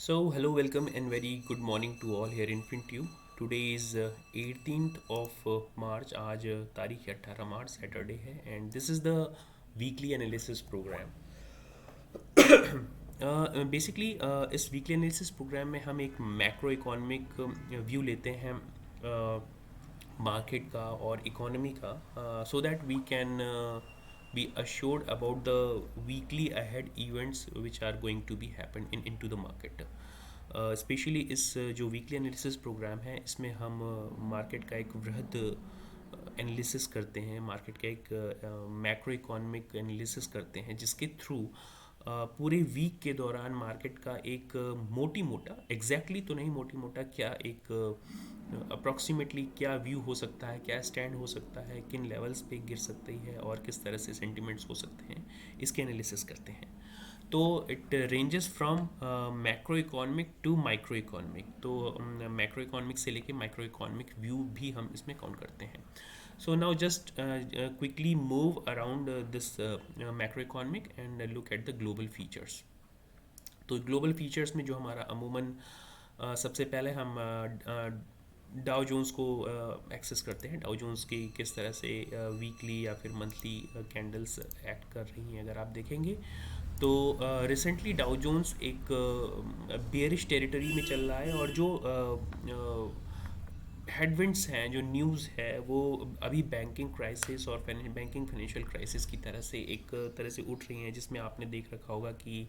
So, hello, welcome, and very good morning to all here in FinTube. Today is 18th of March. आज तारीख है 18 March Saturday है and this is the weekly analysis program. Basically इस weekly analysis program में हम एक macro economic view लेते हैं मार्केट का और इकोनॉमी का so that we can be assured about the weekly ahead events which are going to be happen in into the market. Specially इस जो वीकली एनालिसिस प्रोग्राम है इसमें हम मार्केट का एक वृहद एनालिसिस करते हैं, मार्केट का एक मैक्रो इकोनॉमिक एनालिसिस करते हैं जिसके थ्रू पूरे वीक के दौरान मार्केट का एक मोटी मोटा एग्जैक्टली तो नहीं मोटी मोटा क्या एक अप्रॉक्सीमेटली क्या व्यू हो सकता है, क्या स्टैंड हो सकता है, किन लेवल्स पे गिर सकती है और किस तरह से सेंटिमेंट्स हो सकते हैं, इसके एनालिसिस करते हैं। तो it ranges from macro economic to micro economic. तो मैक्रो इकोनॉमिक से लेके माइक्रो इकोनॉमिक व्यू भी हम इसमें काउंट करते हैं। So now just quickly move around this macro economic and look at the global features. तो ग्लोबल फीचर्स में जो हमारा अमूमन सबसे पहले हम डाउ जोन्स को एक्सेस करते हैं। डाउ जोन्स की किस तरह से वीकली या फिर मंथली कैंडल्स एक्ट कर रही हैं अगर आप देखेंगे तो रिसेंटली डाउ जोन्स एक बेयरिश टेरिटरी में चल रहा है और जो हेडविंड्स हैं, जो न्यूज़ है वो अभी बैंकिंग क्राइसिस और बैंकिंग फाइनेंशियल क्राइसिस की तरह से एक तरह से उठ रही हैं, जिसमें आपने देख रखा होगा कि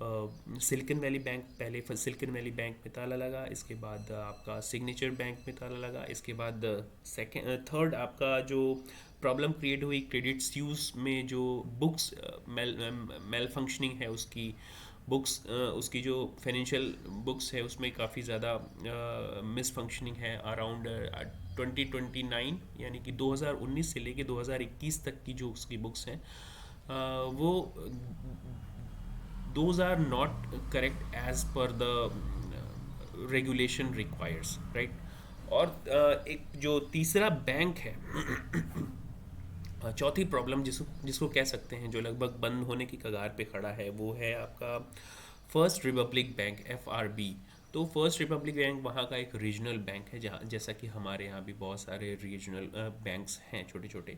सिलिकन वैली बैंक पहले सिलिकन वैली बैंक में ताला लगा, इसके बाद आपका सिग्नेचर बैंक में ताला लगा, इसके बाद सेकेंड थर्ड आपका जो प्रॉब्लम क्रिएट हुई क्रेडिट स्यूज में जो बुक्स मेल फंक्शनिंग है उसकी बुक्स उसकी जो फाइनेंशियल बुक्स है उसमें काफ़ी ज़्यादा मिस फंक्शनिंग है अराउंड 2029 यानी कि 2019 से लेके 2021 तक की जो उसकी बुक्स हैं वो those are not correct as per the regulation requires, right? और एक जो तीसरा बैंक है चौथी प्रॉब्लम जिसको कह सकते हैं जो लगभग बंद होने की कगार पे खड़ा है वो है आपका फर्स्ट रिपब्लिक बैंक FRB। तो फर्स्ट रिपब्लिक बैंक वहाँ का एक रीजनल बैंक है, जहाँ जैसा कि हमारे यहाँ भी बहुत सारे रीजनल बैंक्स हैं छोटे छोटे।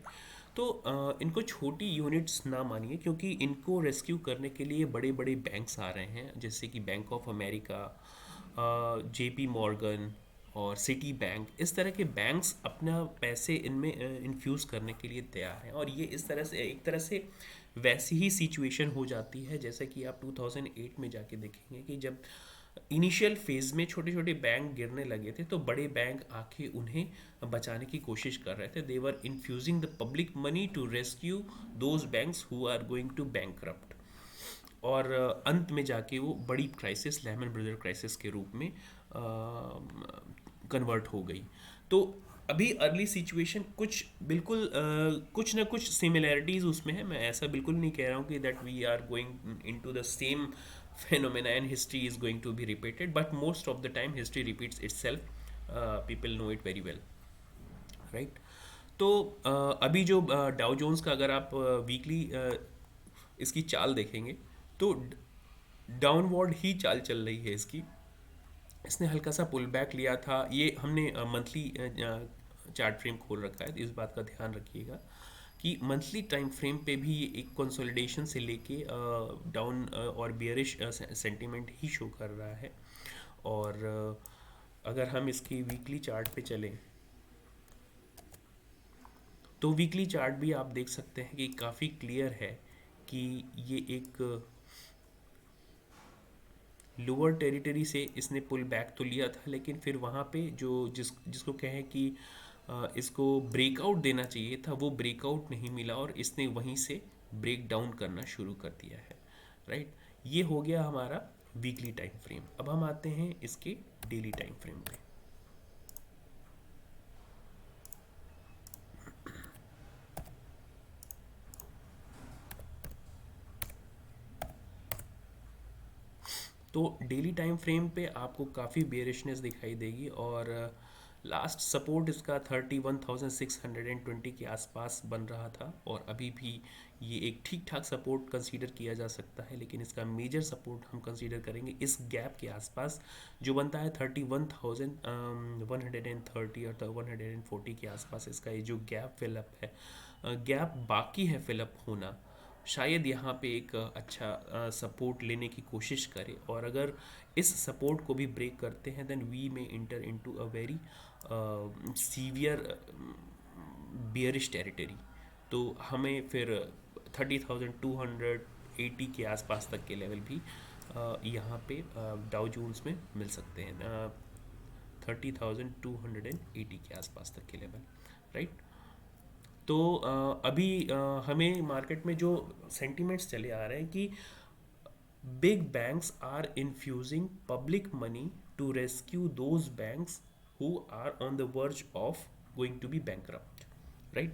तो इनको छोटी यूनिट्स ना मानिए क्योंकि इनको रेस्क्यू करने के लिए बड़े बड़े बैंक्स आ रहे हैं, जैसे कि bank of America, JP Morgan और सिटी बैंक। इस तरह के बैंक्स अपना पैसे इनमें इन्फ्यूज़ करने के लिए तैयार हैं और ये इस तरह से एक तरह से वैसी ही सिचुएशन हो जाती है जैसे कि आप 2008 में जाके देखेंगे कि जब इनिशियल फेज में छोटे छोटे बैंक गिरने लगे थे तो बड़े बैंक आके उन्हें बचाने की कोशिश कर रहे थे। They were infusing the public money to rescue those banks who are going to bankrupt. और अंत में जाके वो बड़ी क्राइसिस लहमन ब्रदर क्राइसिस के रूप में कन्वर्ट हो गई। तो अभी अर्ली सिचुएशन कुछ बिल्कुल कुछ ना कुछ सिमिलैरिटीज़ उसमें है। मैं ऐसा बिल्कुल नहीं कह रहा हूँ कि that we are going into the same phenomena and history is going to be repeated, but most of the time history repeats itself. People know it very well, right? तो अभी जो डाउ जोन्स का अगर आप weekly इसकी चाल देखेंगे तो डाउनवर्ड ही चाल चल रही है इसकी। इसने हल्का सा पुल बैक लिया था, ये हमने मंथली चार्ट फ्रेम खोल रखा है तो इस बात का ध्यान रखिएगा कि मंथली टाइम फ्रेम पे भी ये एक कंसोलिडेशन से लेके डाउन और बियरिश सेंटीमेंट ही शो कर रहा है। और अगर हम इसकी वीकली चार्ट पे चलें तो वीकली चार्ट भी आप देख सकते हैं कि काफ़ी क्लियर है कि ये एक लोअर टेरिटरी से इसने पुल बैक तो लिया था, लेकिन फिर वहाँ पे जो जिसको कहें कि इसको ब्रेकआउट देना चाहिए था वो ब्रेकआउट नहीं मिला और इसने वहीं से ब्रेक डाउन करना शुरू कर दिया है, राइट? ये हो गया हमारा वीकली टाइम फ्रेम। अब हम आते हैं इसके डेली टाइम फ्रेम पे। तो डेली टाइम फ्रेम पे आपको काफ़ी बेरिशनेस दिखाई देगी और लास्ट सपोर्ट इसका 31,620 के आसपास बन रहा था, और अभी भी ये एक ठीक ठाक सपोर्ट कंसीडर किया जा सकता है, लेकिन इसका मेजर सपोर्ट हम कंसीडर करेंगे इस गैप के आसपास जो बनता है 31,130 और 140 के आसपास। इसका ये जो गैप फिलअप है, गैप बाकी है फिलअप होना, शायद यहाँ पे एक अच्छा सपोर्ट लेने की कोशिश करे, और अगर इस सपोर्ट को भी ब्रेक करते हैं देन वी में inter into a very severe bearish territory. तो हमें फिर 30,280 के आसपास तक के लेवल भी यहाँ पे डाउ जोन्स में मिल सकते हैं, 30,280 के आसपास तक के लेवल, राइट। तो अभी हमें मार्केट में जो सेंटिमेंट्स चले आ रहे हैं कि big banks are infusing public money to rescue those banks who are on the verge of going to be bankrupt, right?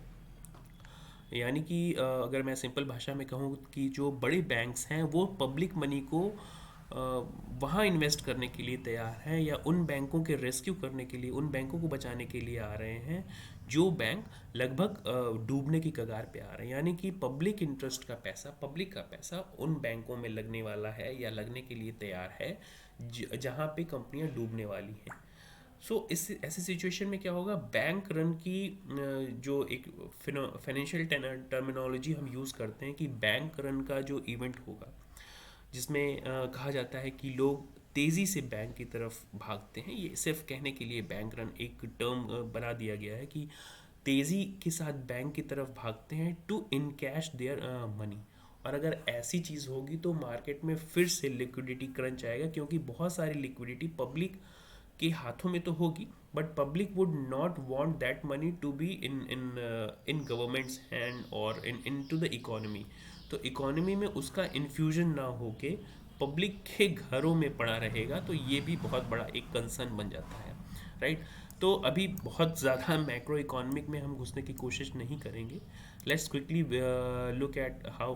यानी कि अगर मैं सिंपल भाषा में कहूँ कि जो बड़े बैंक्स हैं वो पब्लिक मनी को वहाँ इन्वेस्ट करने के लिए तैयार हैं, या उन बैंकों के रेस्क्यू करने के लिए, उन बैंकों को बचाने के लिए आ रहे हैं जो बैंक लगभग डूबने की कगार पे आ रहे हैं। यानी कि पब्लिक इंटरेस्ट का पैसा, पब्लिक का पैसा उन बैंकों में लगने वाला है या लगने के लिए तैयार है जहाँ पे कंपनियाँ डूबने वाली हैं। इस ऐसी सिचुएशन में क्या होगा, बैंक रन की जो एक फाइनेंशियल टर्मिनोलॉजी हम यूज़ करते हैं कि बैंक रन का जो इवेंट होगा, जिसमें कहा जाता है कि लोग तेज़ी से बैंक की तरफ भागते हैं। ये सिर्फ कहने के लिए बैंक रन एक टर्म बना दिया गया है कि तेज़ी के साथ बैंक की तरफ भागते हैं टू इनकैश देयर मनी। और अगर ऐसी चीज़ होगी तो मार्केट में फिर से लिक्विडिटी क्रंच आएगा, क्योंकि बहुत सारी लिक्विडिटी पब्लिक के हाथों में तो होगी, but public would not want that money to be in governments hand और इन टू द इकोनॉमी। तो इकोनॉमी में उसका इन्फ्यूजन ना होके पब्लिक के घरों में पड़ा रहेगा, तो ये भी बहुत बड़ा एक कंसर्न बन जाता है, राइट। तो अभी बहुत ज़्यादा मैक्रो इकोनॉमिक में हम घुसने की कोशिश नहीं करेंगे। Let's quickly look at how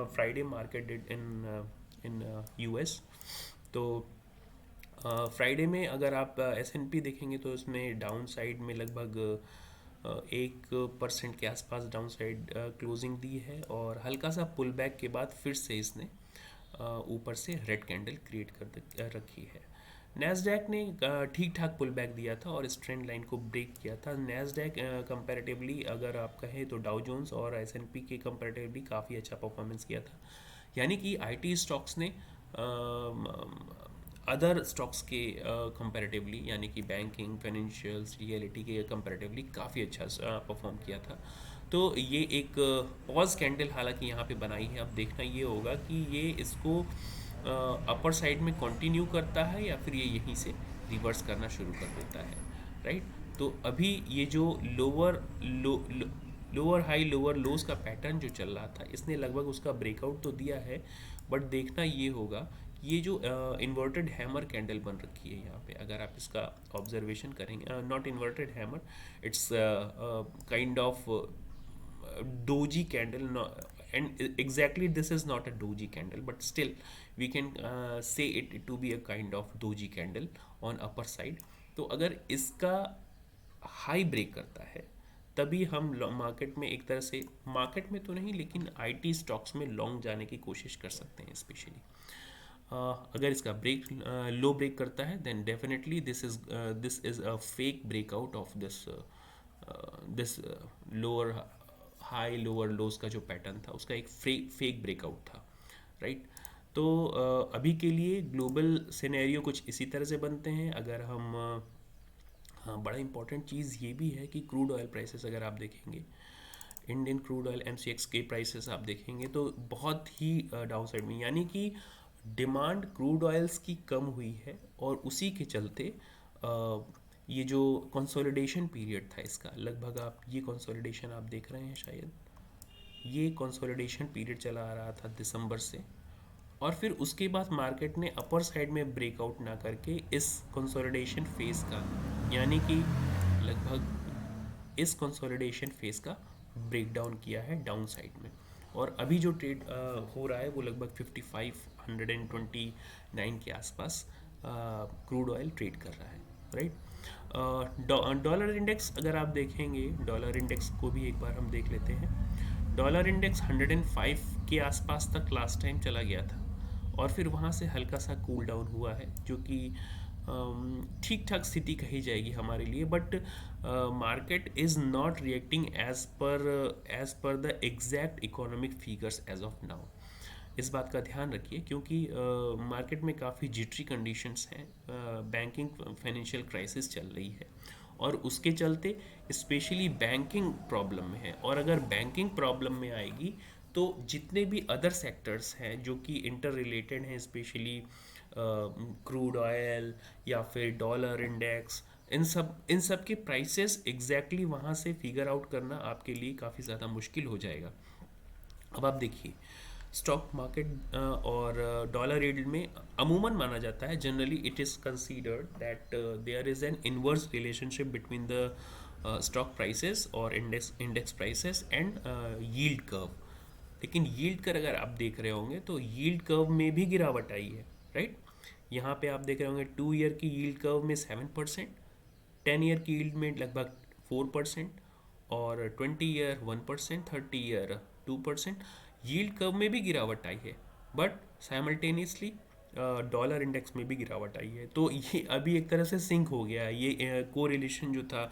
Friday market did in US. तो फ्राइडे में अगर आप S&P देखेंगे तो इसमें डाउन साइड में लगभग 1% के आसपास डाउन साइड क्लोजिंग दी है, और हल्का सा पुल बैक के बाद फिर से इसने ऊपर से रेड कैंडल क्रिएट कर रखी है। नैस्डैक ने ठीक ठाक पुल बैक दिया था और इस ट्रेंड लाइन को ब्रेक किया था। नैस्डैक कंपैरेटिवली अगर आप कहें तो डाउ जोन्स और S&P के कंपैरेटिवली काफ़ी अच्छा परफॉर्मेंस किया था। यानी कि IT स्टॉक्स ने अदर स्टॉक्स के कंपैरेटिवली, यानी कि बैंकिंग, फाइनेंशियल्स, रियलिटी के कंपैरेटिवली काफ़ी अच्छा परफॉर्म किया था। तो ये एक पॉज कैंडल हालांकि यहाँ पे बनाई है। अब देखना ये होगा कि ये इसको अपर साइड में कंटिन्यू करता है या फिर ये यहीं से रिवर्स करना शुरू कर देता है, राइट। तो अभी ये जो लोअर हाई लोअर लोज का पैटर्न जो चल रहा था, इसने लगभग उसका ब्रेकआउट तो दिया है, बट देखना ये होगा ये जो इन्वर्टेड हैमर कैंडल बन रखी है यहाँ पे, अगर आप इसका ऑब्जर्वेशन करेंगे, not inverted hammer, it's kind of doji candle, no, and exactly this is not a doji candle, but still we can say it to be a kind of doji candle on upper side। तो अगर इसका high break करता है तभी हम market में एक तरह से, मार्केट में तो नहीं लेकिन IT स्टॉक्स में लॉन्ग जाने की कोशिश कर सकते हैं स्पेशली। अगर इसका लो ब्रेक करता है then definitely this is a fake breakout of this lower high lower lows का जो पैटर्न था उसका एक फेक ब्रेकआउट था, राइट। तो अभी के लिए ग्लोबल सिनेरियो कुछ इसी तरह से बनते हैं। अगर हम हाँ, बड़ा इंपॉर्टेंट चीज़ ये भी है कि क्रूड ऑयल प्राइसेस अगर आप देखेंगे, इंडियन क्रूड ऑयल MCX के प्राइसेस आप देखेंगे तो बहुत ही डाउन साइड में, यानी कि डिमांड क्रूड ऑयल्स की कम हुई है, और उसी के चलते ये जो कंसोलिडेशन पीरियड था इसका, लगभग आप ये कंसोलिडेशन आप देख रहे हैं शायद, ये कंसोलिडेशन पीरियड चला आ रहा था दिसंबर से, और फिर उसके बाद मार्केट ने अपर साइड में ब्रेकआउट ना करके इस कंसोलिडेशन फेज का, यानी कि लगभग इस कंसोलिडेशन फेज का ब्रेकडाउन किया है डाउन साइड में। और अभी जो ट्रेड हो रहा है वो लगभग 5529 के आसपास क्रूड ऑयल ट्रेड कर रहा है, राइट। डॉलर इंडेक्स अगर आप देखेंगे, डॉलर इंडेक्स को भी एक बार हम देख लेते हैं। डॉलर इंडेक्स 105 के आसपास तक लास्ट टाइम चला गया था, और फिर वहाँ से हल्का सा कूल डाउन हुआ है, जो कि ठीक ठाक स्थिति कही जाएगी हमारे लिए। But market is not reacting as per the exact economic figures as of now. इस बात का ध्यान रखिए, क्योंकि मार्केट में काफ़ी जिटरी कंडीशंस हैं। बैंकिंग फाइनेंशियल क्राइसिस चल रही है, और उसके चलते स्पेशली बैंकिंग प्रॉब्लम में है। और अगर बैंकिंग प्रॉब्लम में आएगी तो जितने भी अदर सेक्टर्स हैं जो कि इंटर रिलेटेड हैं, स्पेशली क्रूड ऑयल या फिर डॉलर इंडेक्स, इन सब के प्राइसेस एग्जैक्टली वहाँ से फिगर आउट करना आपके लिए काफ़ी ज़्यादा मुश्किल हो जाएगा। अब आप देखिए, स्टॉक मार्केट और डॉलर यील्ड में अमूमन माना जाता है, generally it is considered that there is an inverse relationship between the stock prices और index prices and yield curve. लेकिन यील्ड कर्व अगर आप देख रहे होंगे तो यील्ड कर्व में भी गिरावट आई है, राइट। यहाँ पे आप देख रहे होंगे 2 ईयर की यील्ड कर्व में 7%, 10 ईयर की यील्ड में लगभग 4%, और 20 ईयर 1%, 30 ईयर 2%। यील्ड कर्व में भी गिरावट आई है, बट साइमल्टेनियसली डॉलर इंडेक्स में भी गिरावट आई है। तो ये अभी एक तरह से सिंक हो गया है, ये को रिलेशन जो था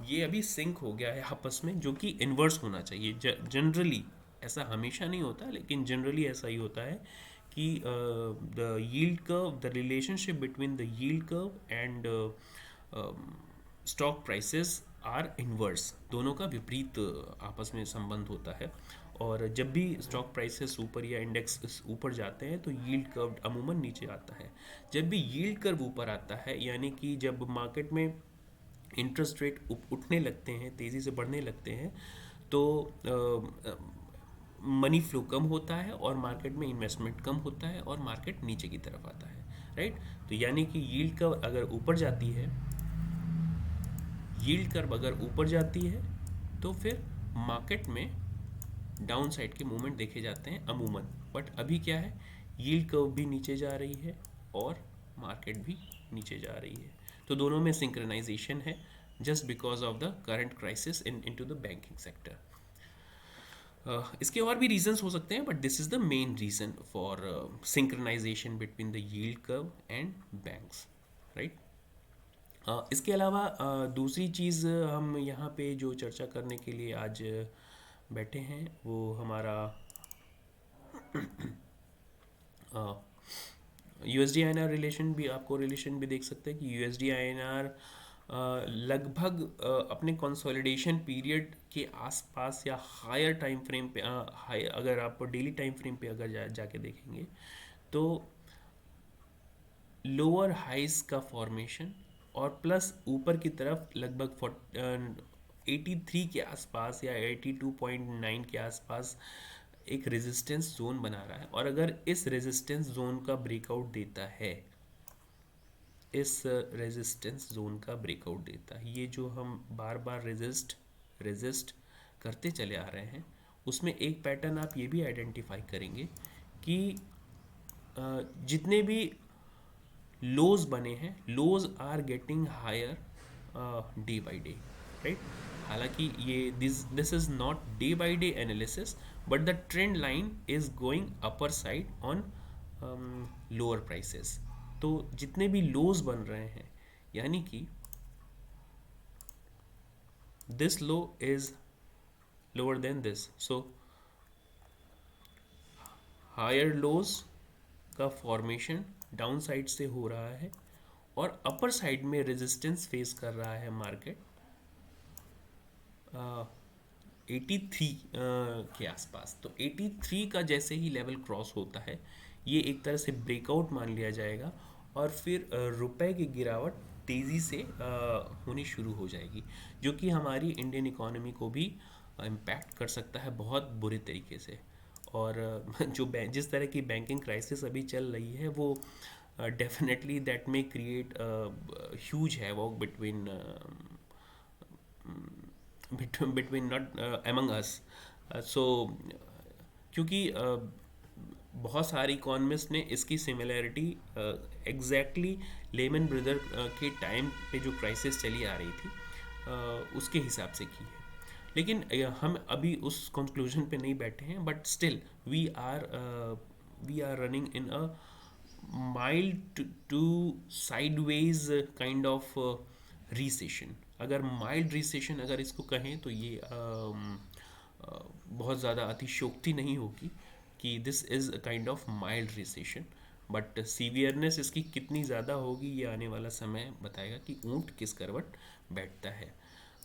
ये अभी सिंक हो गया है आपस में, जो कि इन्वर्स होना चाहिए। जनरली ऐसा हमेशा नहीं होता, लेकिन जनरली ऐसा ही होता है कि the yield curve, the relationship between the yield curve and stock prices are inverse, दोनों का विपरीत आपस में संबंध होता है। और जब भी स्टॉक प्राइसेस ऊपर या इंडेक्स ऊपर जाते हैं तो यील्ड कर्व अमूमन नीचे आता है। जब भी यील्ड कर्व ऊपर आता है, यानी कि जब मार्केट में इंटरेस्ट रेट उठने लगते हैं, तेज़ी से बढ़ने लगते हैं, तो मनी फ्लो कम होता है और मार्केट में इन्वेस्टमेंट कम होता है और मार्केट नीचे की तरफ आता है, राइट। तो यानी कि यील्ड कर्व अगर ऊपर जाती है तो फिर मार्केट में डाउन साइड के मूवमेंट देखे जाते हैं अमूमन। बट अभी क्या है, यील्ड कर्व भी नीचे जा रही है और मार्केट भी नीचे जा रही है, तो दोनों में सिंक्रोनाइजेशन है, just because of the current crisis into the banking sector. इसके और भी रीजंस हो सकते हैं, but this is the main reason for synchronisation between the yield curve and banks, right. इसके अलावा दूसरी चीज़ हम यहाँ पे जो चर्चा करने के लिए आज बैठे हैं वो हमारा यूएसडी आईएनआर रिलेशन भी, आपको रिलेशन भी देख सकते हैं कि यूएसडी आईएनआर लगभग अपने कंसोलिडेशन पीरियड के आसपास या हायर टाइम फ्रेम पे, अगर आप डेली टाइम फ्रेम पे अगर जाके देखेंगे तो लोअर हाइज का फॉर्मेशन और प्लस ऊपर की तरफ लगभग 83 के आसपास या 82.9 के आसपास एक रेजिस्टेंस जोन बना रहा है। और अगर इस रेजिस्टेंस जोन का ब्रेकआउट देता है, इस रेजिस्टेंस जोन का ब्रेकआउट देता है, ये जो हम बार बार रेजिस्ट करते चले आ रहे हैं, उसमें एक पैटर्न आप ये भी आइडेंटिफाई करेंगे कि जितने भी लोज बने हैं, lows are getting higher day by day, right. हालांकि ये this is not day by day analysis, but the trend line is going upper side on lower prices. तो जितने भी लोज बन रहे हैं, यानी कि this low is lower than this, so higher lows का फॉर्मेशन डाउन साइड से हो रहा है और अपर साइड में रेजिस्टेंस फेस कर रहा है मार्केट 83 के आसपास। तो 83 का जैसे ही लेवल क्रॉस होता है, ये एक तरह से ब्रेकआउट मान लिया जाएगा और फिर रुपए की गिरावट तेज़ी से होनी शुरू हो जाएगी, जो कि हमारी इंडियन इकोनॉमी को भी इम्पैक्ट कर सकता है बहुत बुरे तरीके से। और जिस तरह की बैंकिंग क्राइसिस अभी चल रही है, वो डेफिनेटली दैट में create huge havoc between not among us. So क्योंकि बहुत सारे इकोनॉमिस्ट ने इसकी सिमिलैरिटी एग्जैक्टली लेमन ब्रदर के टाइम पे जो क्राइसिस चली आ रही थी उसके हिसाब से की है। लेकिन हम अभी उस कंक्लूजन पे नहीं बैठे हैं, but still we are running in a mild to sideways kind of recession. अगर माइल्ड रिसेशन अगर इसको कहें तो ये बहुत ज़्यादा अतिशयोक्ति नहीं होगी कि this is a kind of mild recession. But severeness इसकी कितनी ज़्यादा होगी ये आने वाला समय बताएगा कि ऊंट किस करवट बैठता है।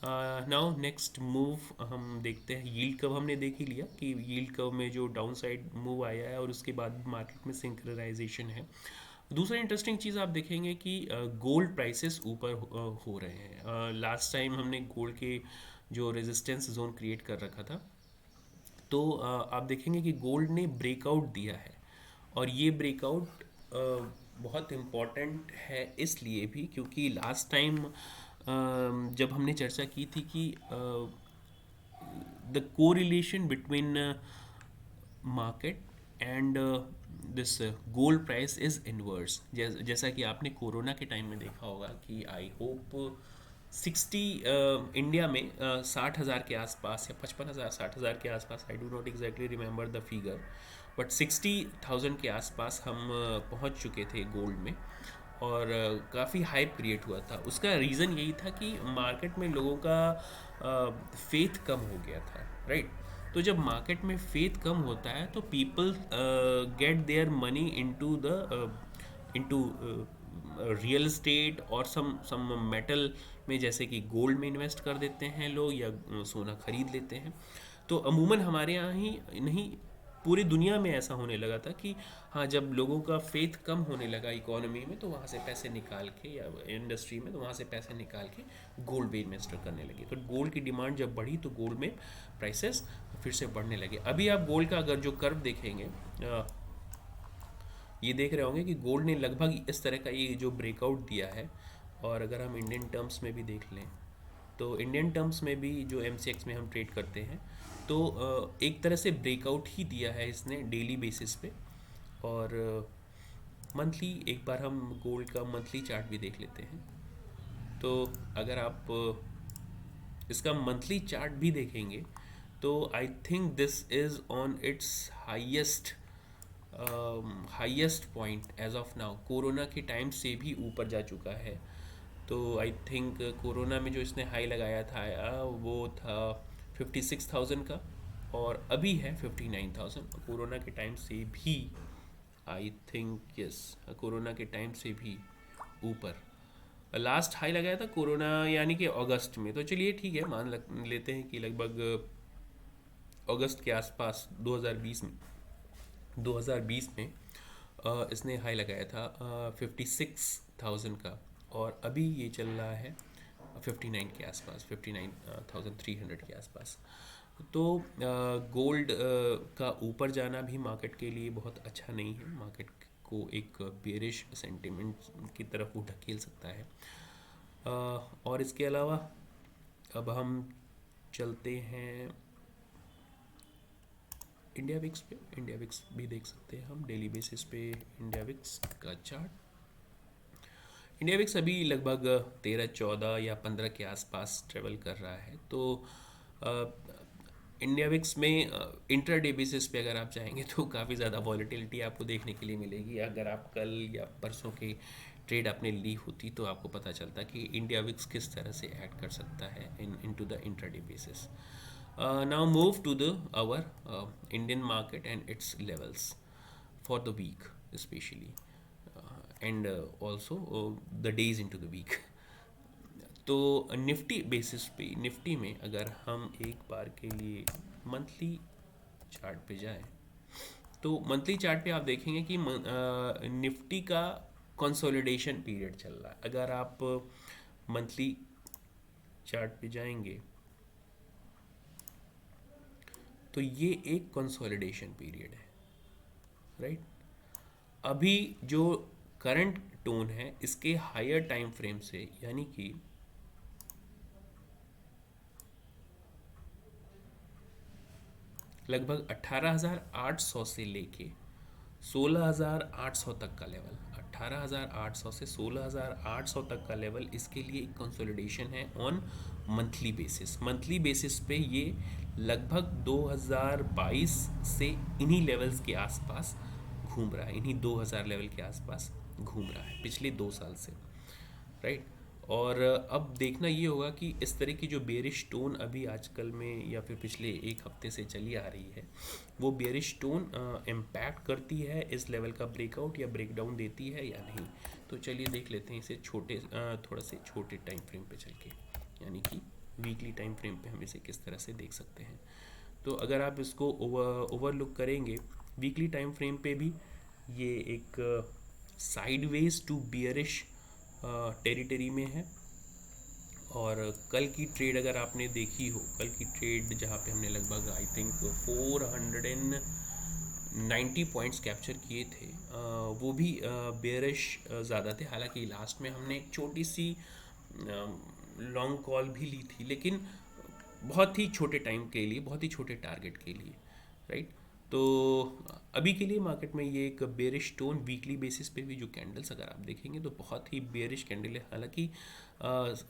नाउ नेक्स्ट मूव हम देखते हैं। यील्ड कर्व हमने देख ही लिया कि यील्ड कर्व में जो डाउन साइड मूव आया है और उसके बाद मार्केट में सिंक्रोनाइजेशन है। दूसरा इंटरेस्टिंग चीज़ आप देखेंगे कि गोल्ड प्राइसेस ऊपर हो रहे हैं। लास्ट टाइम हमने गोल्ड के जो रेजिस्टेंस जोन क्रिएट कर रखा था, तो आप देखेंगे कि गोल्ड ने ब्रेकआउट दिया है। और ये ब्रेकआउट बहुत इम्पॉर्टेंट है इसलिए भी क्योंकि लास्ट टाइम जब हमने चर्चा की थी कि the correlation between market and this gold price is inverse. जैसा कि आपने कोरोना के टाइम में देखा होगा कि आई होप 60 इंडिया में 60,000 के आसपास या 55,000 60,000 के आसपास, I do not exactly remember the figure, but 60,000 के आसपास हम पहुंच चुके थे गोल्ड में। और काफ़ी हाइप क्रिएट हुआ था। उसका रीज़न यही था कि मार्केट में लोगों का फेथ कम हो गया था, राइट। तो जब मार्केट में फेथ कम होता है तो people get their money into real estate और सम मेटल में, जैसे कि गोल्ड में इन्वेस्ट कर देते हैं लोग या सोना खरीद लेते हैं। तो अमूमन हमारे यहाँ ही नहीं, पूरी दुनिया में ऐसा होने लगा था कि हाँ, जब लोगों का फेथ कम होने लगा इकोनॉमी में तो वहाँ से पैसे निकाल के, या इंडस्ट्री में तो वहाँ से पैसे निकाल के गोल्ड में इन्वेस्ट करने लगे। तो गोल्ड की डिमांड जब बढ़ी तो गोल्ड में प्राइसेस फिर से बढ़ने लगे। अभी आप गोल्ड का अगर जो कर्व देखेंगे, ये देख रहे होंगे कि गोल्ड ने लगभग इस तरह का ये जो ब्रेकआउट दिया है। और अगर हम इंडियन टर्म्स में भी देख लें तो इंडियन टर्म्स में भी जो MCX में हम ट्रेड करते हैं तो एक तरह से ब्रेकआउट ही दिया है इसने डेली बेसिस पे। और मंथली एक बार हम गोल्ड का मंथली चार्ट भी देख लेते हैं। तो अगर आप इसका मंथली चार्ट भी देखेंगे तो I think this is on its highest highest point as of now. Corona के टाइम से भी ऊपर जा चुका है। तो आई थिंक कोरोना में जो इसने हाई लगाया था वो था 56,000 का, और अभी है 59,000। कोरोना के टाइम से भी आई थिंक, यस, कोरोना के टाइम से भी ऊपर। लास्ट हाई लगाया था कोरोना यानी कि अगस्त में। तो चलिए ठीक है, लेते हैं कि लगभग अगस्त के आसपास 2020 में इसने हाई लगाया था 56,000 का, और अभी ये चल रहा है 59 के आसपास, 59,300 के आसपास। तो गोल्ड का ऊपर जाना भी मार्केट के लिए बहुत अच्छा नहीं है। मार्केट को एक बेरिश सेंटिमेंट की तरफ वो ढकेल सकता है। और इसके अलावा अब हम चलते हैं इंडिया विक्स पे। इंडिया विक्स भी देख सकते हैं हम डेली बेसिस पे। इंडिया विक्स का चार्ट, इंडिया विक्स अभी लगभग 13 14 या 15 के आसपास ट्रेवल कर रहा है। तो इंडिया विक्स में इंट्राडे बेसिस पे अगर आप चाहेंगे तो काफ़ी ज़्यादा वॉलेटिलिटी आपको देखने के लिए मिलेगी। अगर आप कल या परसों के ट्रेड आपने ली होती तो आपको पता चलता कि इंडिया विक्स किस तरह से ऐड कर सकता है into the intraday basis. Now move to the our Indian market and its levels for the week specially, and also the days into the week. तो निफ्टी बेसिस पे, निफ्टी में अगर हम एक बार के लिए मंथली चार्ट पे जाएं तो मंथली चार्ट पे आप देखेंगे कि निफ्टी का कंसोलिडेशन पीरियड चल रहा है। अगर आप मंथली चार्ट पे जाएंगे तो ये एक कंसोलिडेशन पीरियड है, राइट। अभी जो करंट टोन है इसके हायर टाइम फ्रेम से, यानी कि लगभग 18,800 से लेके 16,800 तक का लेवल, 18,800 से 16,800 तक का लेवल, इसके लिए एक कंसोलिडेशन है on monthly basis. Monthly basis पे ये लगभग 2022 से इन्हीं लेवल्स के आसपास घूम रहा है, इन्हीं 2000 लेवल के आसपास घूम रहा है पिछले 2 साल से, राइट। और अब देखना ये होगा कि इस तरह की जो बेरिश टोन अभी आजकल में या फिर पिछले एक हफ्ते से चली आ रही है, वो बेरिश टोन इम्पैक्ट करती है इस लेवल का ब्रेकआउट या ब्रेकडाउन देती है या नहीं। तो चलिए देख लेते हैं इसे थोड़ा से छोटे टाइम फ्रेम पे चल के, यानी कि वीकली टाइम फ्रेम पे हम इसे किस तरह से देख सकते हैं। तो अगर आप इसको ओवरलुक करेंगे वीकली टाइम फ्रेम पे भी, ये एक साइडवेज टू बियरिश टेरिटरी में है। और कल की ट्रेड अगर आपने देखी हो, कल की ट्रेड जहाँ पे हमने लगभग आई थिंक 490 पॉइंट्स कैप्चर किए थे, वो भी बेयरिश ज़्यादा थे। हालांकि लास्ट में हमने एक छोटी सी लॉन्ग कॉल भी ली थी, लेकिन बहुत ही छोटे टाइम के लिए, बहुत ही छोटे टारगेट के लिए, राइट। तो अभी के लिए मार्केट में ये एक बेरिश टोन, वीकली बेसिस पे भी जो कैंडल्स अगर आप देखेंगे तो बहुत ही बेरिश कैंडल है। हालांकि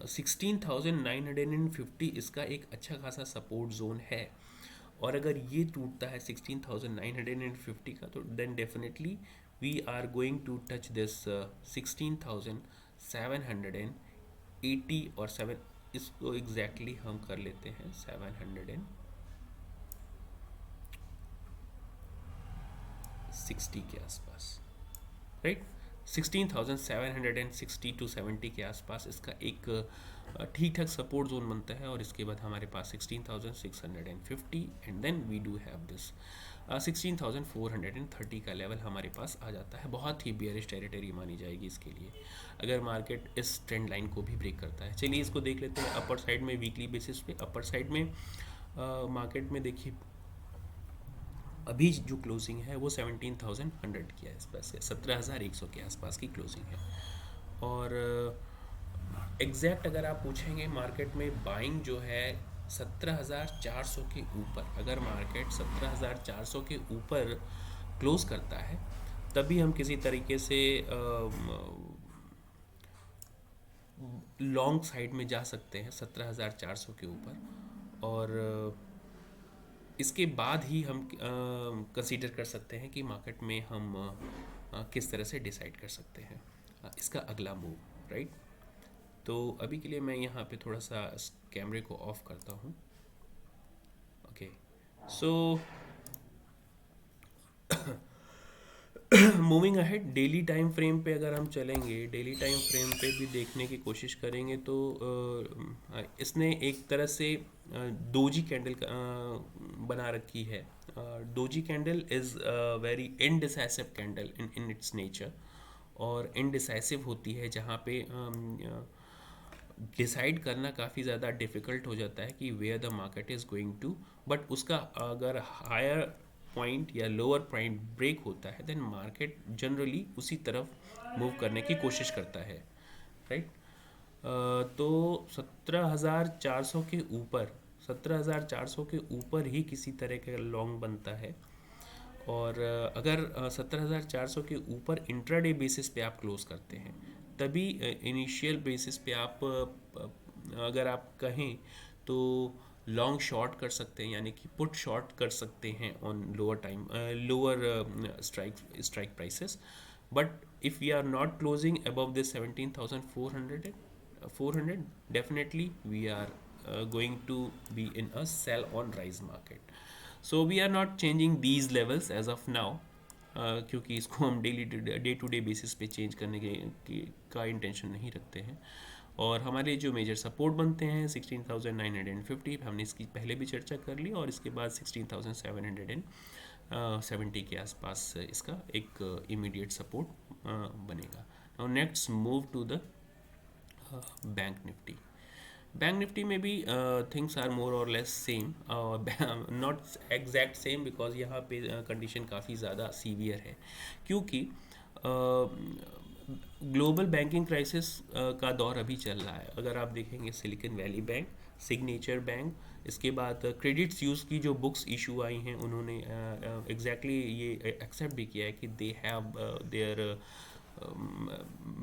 16,950 इसका एक अच्छा खासा सपोर्ट जोन है, और अगर ये टूटता है 16,950 का, तो then definitely we are going to touch this 16,780 और 7, इसको एग्जैक्टली हम कर लेते हैं 760 के आसपास, राइट। 16,760 टू 70 के आसपास इसका एक ठीक ठाक सपोर्ट जोन बनता है। और इसके बाद हमारे पास 16,650 and then we do have this 16,430 का लेवल हमारे पास आ जाता है। बहुत ही बियरिश टेरिटरी मानी जाएगी इसके लिए, अगर मार्केट इस ट्रेंड लाइन को भी ब्रेक करता है। चलिए इसको देख लेते हैं अपर साइड में, वीकली बेसिस पे। अपर साइड में मार्केट में देखिए अभी जो क्लोजिंग है वो 17,100 की आसपास है, 17,100 के आसपास की क्लोजिंग है। और एग्जैक्ट अगर आप पूछेंगे मार्केट में बाइंग जो है 17,400 के ऊपर, अगर मार्केट 17,400 के ऊपर क्लोज करता है तभी हम किसी तरीके से लॉन्ग साइड में जा सकते हैं 17,400 के ऊपर। और इसके बाद ही हम कंसीडर कर सकते हैं कि मार्केट में हम किस तरह से डिसाइड कर सकते हैं इसका अगला मूव, राइट। तो अभी के लिए मैं यहाँ पे थोड़ा सा कैमरे को ऑफ करता हूँ। Okay, so moving ahead, daily time frame पे अगर हम चलेंगे, डेली टाइम फ्रेम पे भी देखने की कोशिश करेंगे तो इसने एक तरह से डोजी कैंडल बना रखी है। Doji candle is very indecisive candle in its nature, और इनडिसाइसिव होती है जहाँ पे डिसाइड करना काफ़ी ज़्यादा डिफ़िकल्ट हो जाता है कि where the market is going to. But उसका अगर हायर पॉइंट या लोअर पॉइंट ब्रेक होता है देन मार्केट जनरली उसी तरफ मूव करने की कोशिश करता है, राइट। तो 17,400 के ऊपर, 17,400 के ऊपर ही किसी तरह का लॉन्ग बनता है। और अगर 17,400 के ऊपर इंट्राडे बेसिस पे आप क्लोज करते हैं तभी इनिशियल बेसिस पे आप अगर आप कहें तो लॉन्ग शॉर्ट कर सकते हैं, यानी कि पुट शॉर्ट कर सकते हैं on lower time, lower strike prices. But if we are not closing above this 17,400 definitely we are going to be in a sell on rise market. So we are not changing these levels as of now, क्योंकि इसको हम day to day basis पे change करने का intention नहीं रखते हैं। और हमारे जो मेजर सपोर्ट बनते हैं 16,950, हमने इसकी पहले भी चर्चा कर ली, और इसके बाद 16,770 के आसपास इसका एक इमीडिएट सपोर्ट बनेगा। Now next move to the bank Nifty. Bank Nifty में भी थिंग्स आर मोर और less same, not exact same, because यहाँ पे कंडीशन काफ़ी ज़्यादा सीवियर है, क्योंकि ग्लोबल बैंकिंग क्राइसिस का दौर अभी चल रहा है। अगर आप देखेंगे silicon valley bank signature bank, इसके बाद क्रेडिट स्यूस की जो बुक्स इशू आई हैं उन्होंने एग्जैक्टली ये एक्सेप्ट भी किया है कि they have their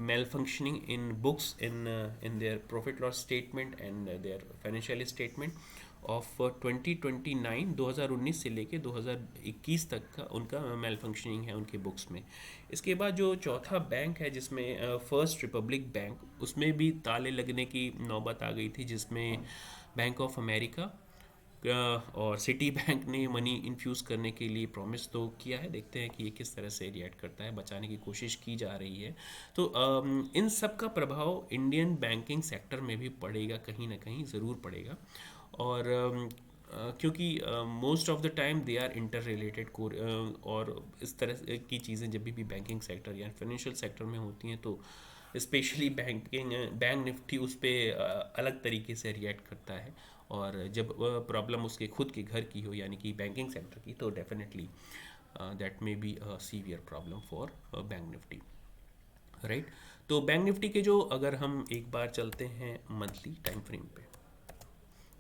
malfunctioning in books in their profit loss statement and their financial statement of 2029 2019 से लेके 2021 तक का उनका मेल फंक्शनिंग है उनके बुक्स में। इसके बाद जो चौथा बैंक है जिसमें फर्स्ट रिपब्लिक बैंक, उसमें भी ताले लगने की नौबत आ गई थी, जिसमें बैंक ऑफ अमेरिका और सिटी बैंक ने मनी इन्फ्यूज़ करने के लिए प्रॉमिस तो किया है। देखते हैं कि ये किस तरह से रिएक्ट करता है, बचाने की कोशिश की जा रही है। तो इन सब का प्रभाव इंडियन बैंकिंग सेक्टर में भी पड़ेगा, कहीं ना कहीं ज़रूर पड़ेगा। और क्योंकि most of the time they are inter related और इस तरह की चीज़ें जब भी बैंकिंग सेक्टर या फाइनेंशियल सेक्टर में होती हैं तो स्पेशली बैंक निफ्टी उस पर अलग तरीके से रिएक्ट करता है। और जब प्रॉब्लम उसके खुद के घर की हो यानी कि बैंकिंग सेक्टर की, तो definitely that may be a severe problem for bank Nifty, right. तो बैंक निफ्टी के जो अगर हम एक बार चलते हैं मंथली टाइम फ्रेम पे,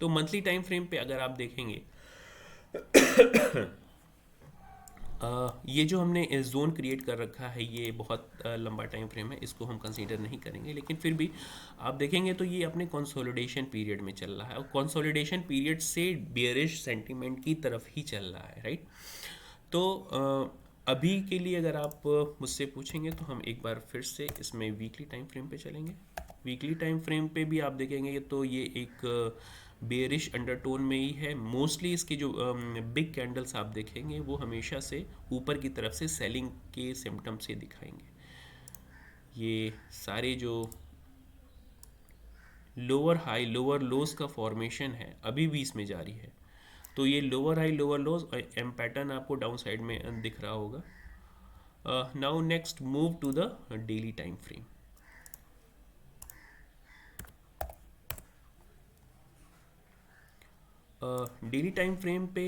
तो मंथली टाइम फ्रेम पे अगर आप देखेंगे ये जो हमने जोन क्रिएट कर रखा है ये बहुत लंबा टाइम फ्रेम है, इसको हम कंसीडर नहीं करेंगे। लेकिन फिर भी आप देखेंगे तो ये अपने कंसोलिडेशन पीरियड में चल रहा है और कंसोलिडेशन पीरियड से बेयरिश सेंटीमेंट की तरफ ही चल रहा है, राइट। तो अभी के लिए अगर आप मुझसे पूछेंगे तो हम एक बार फिर से इसमें वीकली टाइम फ्रेम पे चलेंगे। वीकली टाइम फ्रेम पे भी आप देखेंगे तो ये एक बेयरिश अंडरटोन में ही है। मोस्टली इसके जो बिग कैंडल्स आप देखेंगे वो हमेशा से ऊपर की तरफ से सेलिंग के सिम्टम से दिखाएंगे। ये सारे जो लोअर हाई लोअर लोज का फॉर्मेशन है अभी भी इसमें जारी है। तो ये lower high lower lows M pattern आपको डाउन साइड में दिख रहा होगा। Now next move to the daily time frame. Daily time frame पे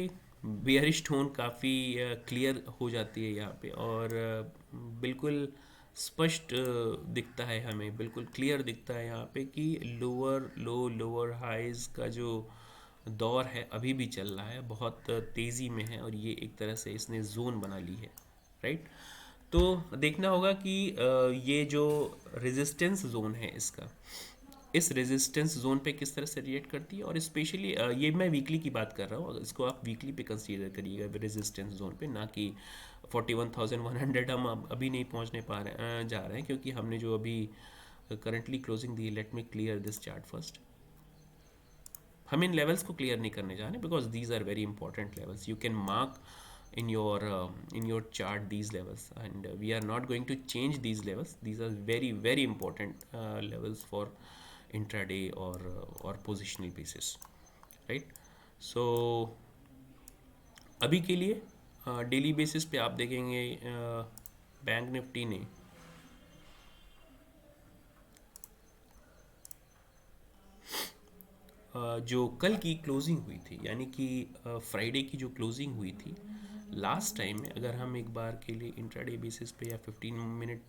बेयरिश टोन काफ़ी क्लियर हो जाती है यहाँ पे, और बिल्कुल स्पष्ट दिखता है हमें, बिल्कुल क्लियर दिखता है यहाँ पे कि लोअर लो लोअर हाइज का जो दौर है अभी भी चल रहा है, बहुत तेज़ी में है, और ये एक तरह से इसने जोन बना ली है, राइट। तो देखना होगा कि ये जो रेजिस्टेंस जोन है इसका, इस रेजिस्टेंस जोन पे किस तरह से रिएक्ट करती है। और स्पेशली ये मैं वीकली की बात कर रहा हूँ, इसको आप वीकली पे कंसीडर करिएगा रेजिस्टेंस जोन पे, ना कि 41,100 हम अभी नहीं पहुँचने जा रहे हैं, क्योंकि हमने जो अभी करंटली क्लोजिंग दी। Let me clear this chart first. हम इन लेवल्स को क्लियर नहीं करने जा रहे because these are very important levels. You can mark in your chart these levels, and we are not going to change these levels. These are very very important levels for intraday or positional basis, right? So अभी के लिए daily basis पे आप देखेंगे bank Nifty ने जो कल की क्लोजिंग हुई थी, यानी कि फ्राइडे की जो क्लोजिंग हुई थी लास्ट टाइम में, अगर हम एक बार के लिए इंट्राडे बेसिस पे या 15 मिनट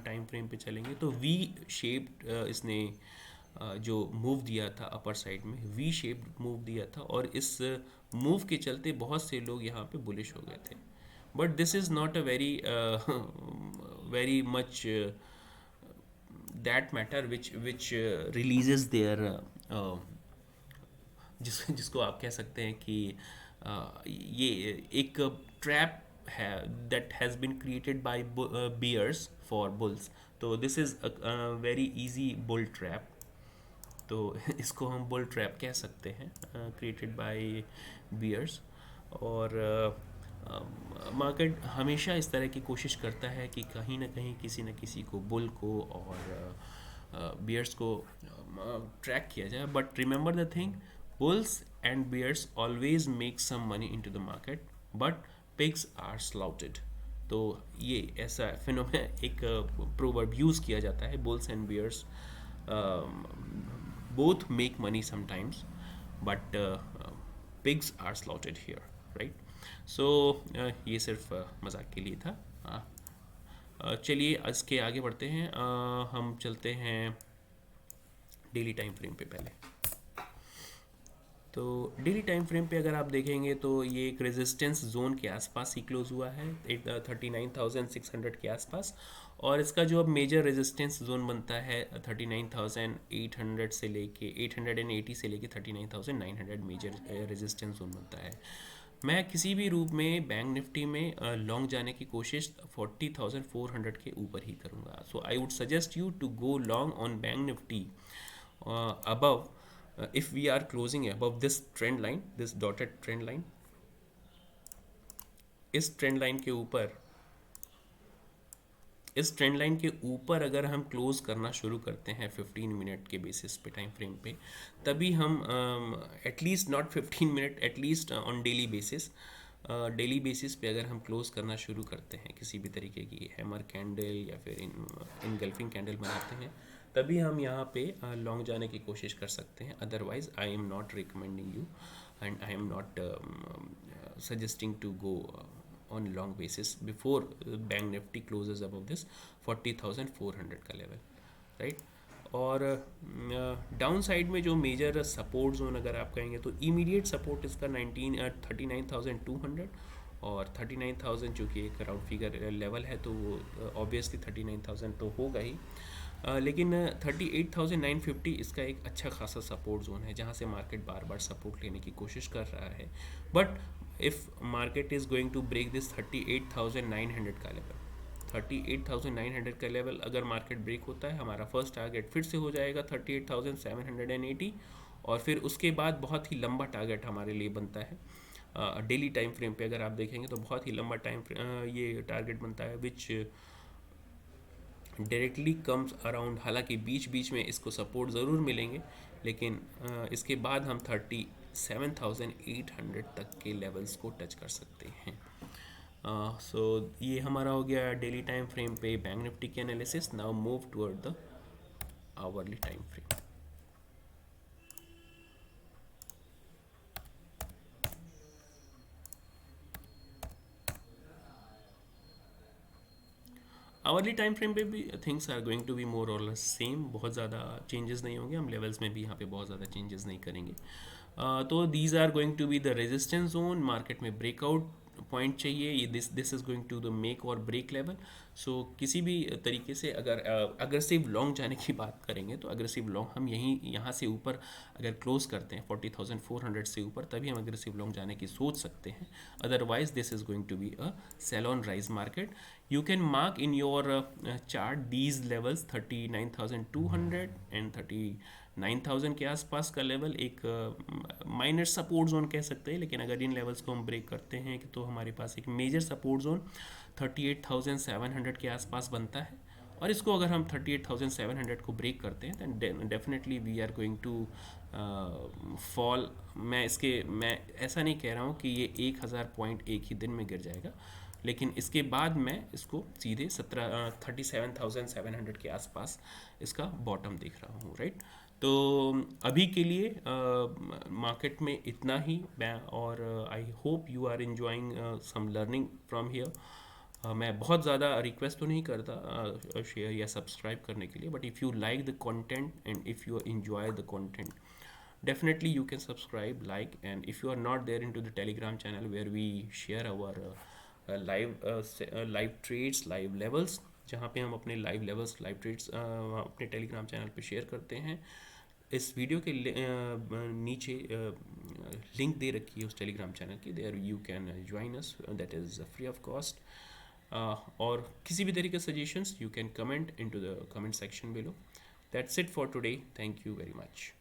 टाइम फ्रेम पे चलेंगे तो वी शेप्ड इसने जो मूव दिया था अपर साइड में, वी शेप्ड मूव दिया था, और इस मूव के चलते बहुत से लोग यहाँ पे बुलिश हो गए थे। But this is not a very very much that matter which releases there जिसको आप कह सकते हैं कि ये एक ट्रैप है that has been created by bears for bulls. तो this is very easy bull trap, तो इसको हम बुल ट्रैप कह सकते हैं, क्रिएटेड बाय बियर्स। और मार्केट हमेशा इस तरह की कोशिश करता है कि कहीं ना कहीं किसी न किसी को, बुल को और बियर्स को ट्रैक किया जाए। But remember the thing, bulls and bears always make some money into the market, but pigs are slaughtered. तो ये ऐसा फिनोमेना, एक प्रोवर्ब यूज़ किया जाता है, bulls and bears both make money sometimes, but pigs are slaughtered here, right? So ये सिर्फ मजाक के लिए था। चलिए इसके आगे बढ़ते हैं। हम चलते हैं डेली टाइम फ्रेम पे पहले। तो डेली टाइम फ्रेम पे अगर आप देखेंगे तो ये एक रेजिस्टेंस जोन के आसपास ही क्लोज हुआ है, 39,600 के आसपास। और इसका जो अब मेजर रेजिस्टेंस जोन बनता है 39,800 से लेके 880 से लेके 39,900 मेजर रेजिस्टेंस जोन बनता है। मैं किसी भी रूप में बैंक निफ्टी में लॉन्ग जाने की कोशिश 40,400 के ऊपर ही करूँगा। So I would suggest you to go long on bank Nifty above, if we are closing above this trend line, this dotted trend line, इस ट्रेंड लाइन के ऊपर, इस ट्रेंड लाइन के ऊपर अगर हम क्लोज करना शुरू करते हैं 15 मिनट के बेसिस पे टाइम फ्रेम पे, तभी हम at least not 15 minute, at least on daily basis, daily basis पे अगर हम क्लोज करना शुरू करते हैं किसी भी तरीके की हैमर कैंडल या फिर इनगल्फिंग कैंडल बनाते हैं, तभी हम यहाँ पे लॉन्ग जाने की कोशिश कर सकते हैं। Otherwise I am not recommending you and I am not suggesting to go on long basis before bank nifty closes above this 40,400 का लेवल, राइट। और डाउन साइड में जो मेजर सपोर्ट जोन अगर आप कहेंगे तो इमीडिएट सपोर्ट इसका 39,200 और 39,000, जो कि एक राउंड फिगर लेवल है, तो वो ऑब्वियसली 39,000 तो होगा ही। लेकिन 38,950 इसका एक अच्छा खासा सपोर्ट जोन है जहाँ से मार्केट बार बार सपोर्ट लेने की कोशिश कर रहा है। But if market is going to break this 38,900 का लेवल, 38,900 का लेवल अगर मार्केट ब्रेक होता है, हमारा फर्स्ट टारगेट फिर से हो जाएगा 38,780, और फिर उसके बाद बहुत ही लंबा टारगेट हमारे लिए बनता है। डेली टाइम फ्रेम पे अगर आप देखेंगे तो बहुत ही लंबा ये टारगेट बनता है, विच डायरेक्टली कम्स अराउंड। हालांकि बीच बीच में इसको सपोर्ट ज़रूर मिलेंगे, लेकिन इसके बाद हम 37,800 तक के लेवल्स को टच कर सकते हैं। सो ये हमारा हो गया डेली टाइम फ्रेम पे बैंक निफ्टी की analysis. Now move toward the hourly time frame. Hourly time frame पे भी things are going to be more और लेस सेम, बहुत ज़्यादा चेंजेस नहीं होंगे, हम लेवल्स में भी यहाँ पे बहुत ज़्यादा चेंजेस नहीं करेंगे। तो these are going to be the resistance zone. Market में ब्रेकआउट पॉइंट चाहिए, ये this is going to the make और ब्रेक लेवल। सो किसी भी तरीके से अगर अग्रेसिव लॉन्ग जाने की बात करेंगे तो अग्रेसिव लॉन्ग हम यहाँ से ऊपर अगर क्लोज करते हैं 40,400 से ऊपर, तभी हम अग्रेसिव लॉन्ग जाने की सोच सकते हैं। Otherwise this is going to be a sell on rise market. You can mark in your chart these levels 39,200 and 39,000 के आसपास का लेवल एक माइनर सपोर्ट जोन कह सकते हैं। लेकिन अगर इन लेवल्स को हम ब्रेक करते हैं तो हमारे पास एक मेजर सपोर्ट जोन 38,700 के आसपास बनता है, और इसको अगर हम 38,700 को ब्रेक करते हैं then definitely we are going to fall. मैं ऐसा नहीं कह रहा हूँ कि ये 1,000 पॉइंट एक ही दिन में गिर जाएगा, लेकिन इसके बाद मैं इसको सीधे 37,700 के आसपास इसका बॉटम देख रहा हूँ, राइट। तो अभी के लिए मार्केट में इतना ही। और I hope you are enjoying some learning from here. मैं बहुत ज़्यादा रिक्वेस्ट तो नहीं करता शेयर या सब्सक्राइब करने के लिए, but if you like the content and if you enjoy the content, definitely you can subscribe, like, and if you are not there into the Telegram channel where we share our live trades, live levels, जहाँ पे हम अपने live levels, live trades अपने Telegram channel पे share करते हैं। इस video के नीचे लिंक दे रखी है उस टेलीग्राम चैनल की, there you can join us, that is free of cost. और किसी भी तरीके के suggestions you can comment into the comment section below. That's it for today, thank you very much.